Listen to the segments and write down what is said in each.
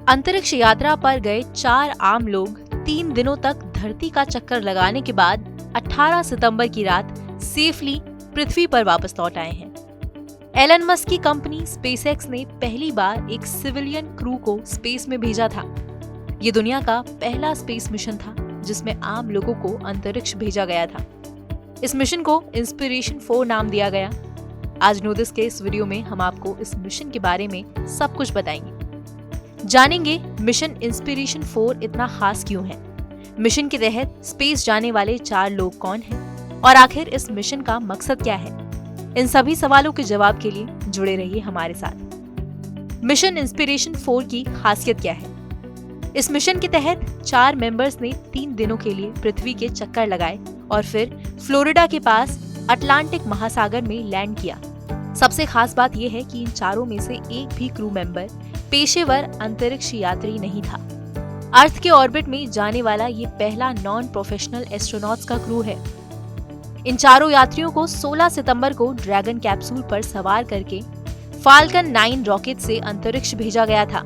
अंतरिक्ष यात्रा पर गए 4 आम लोग 3 दिनों तक धरती का चक्कर लगाने के बाद 18 सितंबर की रात सेफली पृथ्वी पर वापस लौट आए हैं। एलन मस्क की कंपनी स्पेसएक्स ने पहली बार एक सिविलियन क्रू को स्पेस में भेजा था। ये दुनिया का पहला स्पेस मिशन था जिसमें आम लोगों को अंतरिक्ष भेजा गया था। इस मिशन को इंस्पिरेशन 4 नाम दिया गया। आज नो दिस के इस वीडियो में हम आपको इस मिशन के बारे में सब कुछ बताएंगे। जानेंगे मिशन इंस्पिरेशन 4 इतना खास क्यों है, मिशन के तहत स्पेस जाने वाले 4 लोग कौन हैं और आखिर इस मिशन का मकसद क्या है। इन सभी सवालों के जवाब के लिए जुड़े रहिए हमारे साथ। मिशन इंस्पिरेशन 4 की खासियत क्या है? इस मिशन के तहत 4 मेंबर्स ने 3 दिनों के लिए पृथ्वी के चक्कर लगाए और फिर फ्लोरिडा के पास अटलांटिक महासागर में लैंड किया। सबसे खास बात यह है कि इन चारों में से एक भी क्रू मेंबर पेशेवर अंतरिक्ष यात्री नहीं था। अर्थ के ऑर्बिट में जाने वाला ये पहला नॉन प्रोफेशनल एस्ट्रोनॉट्स का क्रू है। इन चारों यात्रियों को 16 सितंबर को ड्रैगन कैप्सूल पर सवार करके फाल्कन 9 रॉकेट से अंतरिक्ष भेजा गया था।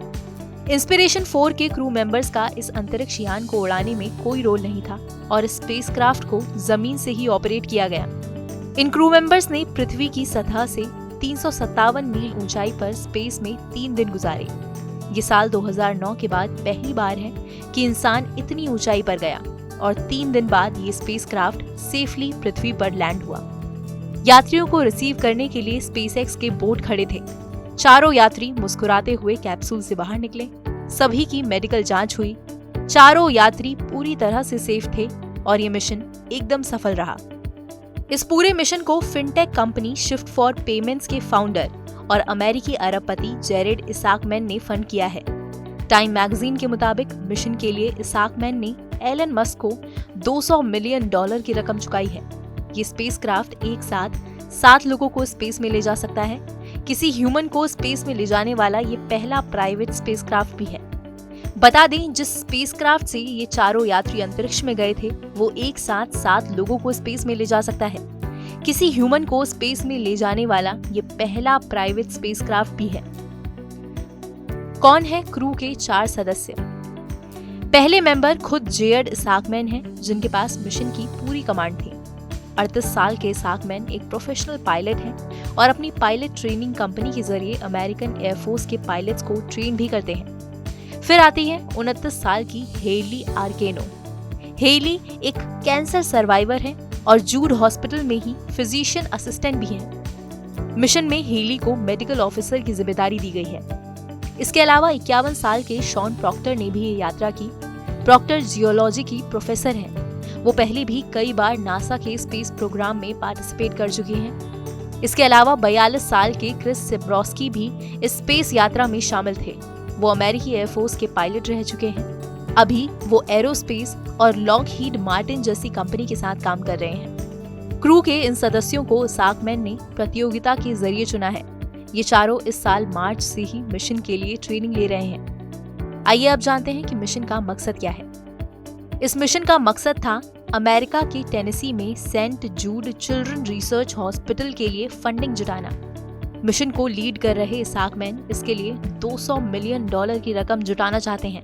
इंस्पिरेशन 4 के क्रू मेंबर्स का इस अंतरिक्ष यान को उड़ाने में कोई रोल नहीं था और स्पेसक्राफ्ट को जमीन से ही ऑपरेट किया गया। इन क्रू मेंबर्स ने पृथ्वी की सतह से 357 मील ऊंचाई पर स्पेस में 3 दिन गुजारे। ये साल 2009 के बाद पहली बार है कि इंसान इतनी ऊंचाई पर गया और 3 दिन बाद ये स्पेसक्राफ्ट सेफली पृथ्वी पर लैंड हुआ। यात्रियों को रिसीव करने के लिए स्पेसएक्स के बोट खड़े थे। चारों यात्री मुस्कुराते हुए कैप्सूल से बाहर निकले। सभी की मेडिकल जांच हुई। चारों यात्री पूरी तरह से सेफ थे और ये मिशन एकदम सफल रहा। इस पूरे मिशन को fintech company shift for payments के फाउंडर और अमेरिकी अरबपति जेरेड इसाकमैन ने फंड किया है। टाइम मैगजीन के मुताबिक मिशन के लिए इसाकमैन ने एलन मस्क को $200 मिलियन की रकम चुकाई है। ये स्पेसक्राफ्ट एक साथ 7 लोगों को स्पेस में ले जा सकता है। किसी ह्यूमन को स्पेस में ले जाने वाला ये पहला प्राइवेट स्पेसक्राफ्ट भी है। बता दें, जिस स्पेसक्राफ्ट से ये चारों यात्री अंतरिक्ष में गए थे वो एक साथ 7 लोगों को स्पेस में ले जा सकता है। किसी ह्यूमन को स्पेस में ले जाने वाला ये पहला प्राइवेट स्पेसक्राफ्ट भी है। कौन है क्रू के 4 सदस्य? पहले मेंबर खुद जेरेड इसाकमैन हैं, जिनके पास मिशन की पूरी कमांड थी। 38 साल के इसाकमैन एक प्रोफेशनल पायलट हैं और अपनी पायलट ट्रेनिंग कंपनी के जरिए अमेरिकन एयरफोर्स के पायलट्स को ट्रेन भी करते हैं। फिर आती है 29 साल की हेली आर्केनो। हेली एक कैंसर सर्वाइवर है और जूड हॉस्पिटल में ही फिजिशियन असिस्टेंट भी है। मिशन में हेली को मेडिकल ऑफिसर की जिम्मेदारी दी गई है। इसके अलावा 51 साल के शॉन प्रॉक्टर ने भी ये यात्रा की। प्रॉक्टर जियोलॉजी की प्रोफेसर हैं। वो पहले भी कई बार नासा के स्पेस प्रोग्राम में पार्टिसिपेट कर चुके हैं। इसके अलावा 42 साल के क्रिस सेब्रोस्की भी इस स्पेस यात्रा में शामिल थे। वो अमेरिकी एयरफोर्स के पायलट रह चुके हैं। अभी वो एरोस्पेस और लॉकहीड मार्टिन जैसी कंपनी के साथ काम कर रहे हैं। क्रू के इन सदस्यों को इसाकमैन ने प्रतियोगिता के जरिए चुना है। ये चारों इस साल मार्च से ही मिशन के लिए ट्रेनिंग ले रहे हैं। आइए अब जानते हैं कि मिशन का मकसद क्या है। इस मिशन का मकसद था अमेरिका के टेनेसी में सेंट जूड चिल्ड्रन रिसर्च हॉस्पिटल के लिए फंडिंग जुटाना। मिशन को लीड कर रहे इसाकमैन इसके लिए $200 मिलियन की रकम जुटाना चाहते हैं।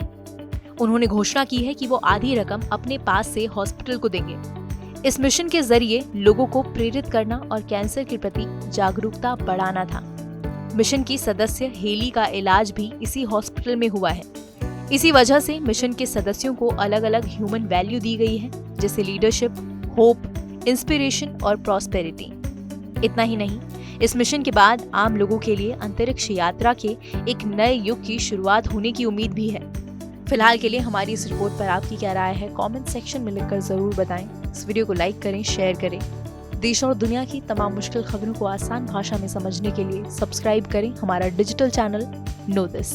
उन्होंने घोषणा की है कि वो आधी रकम अपने पास से हॉस्पिटल को देंगे। इस मिशन के जरिए लोगों को प्रेरित करना और कैंसर के प्रति जागरूकता बढ़ाना था। मिशन की सदस्य हेली का इलाज भी इसी हॉस्पिटल में हुआ है। इसी वजह से मिशन के सदस्यों को अलग अलग ह्यूमन वैल्यू दी गई है, जैसे लीडरशिप, होप, इंस्पिरेशन और प्रॉस्पेरिटी। इतना ही नहीं, इस मिशन के बाद आम लोगों के लिए अंतरिक्ष यात्रा के एक नए युग की शुरुआत होने की उम्मीद भी है। फिलहाल के लिए हमारी इस रिपोर्ट पर आपकी क्या राय है, कमेंट सेक्शन में लिखकर जरूर बताएं। इस वीडियो को लाइक करें, शेयर करें। देश और दुनिया की तमाम मुश्किल खबरों को आसान भाषा में समझने के लिए सब्सक्राइब करें हमारा डिजिटल चैनल नो दिस।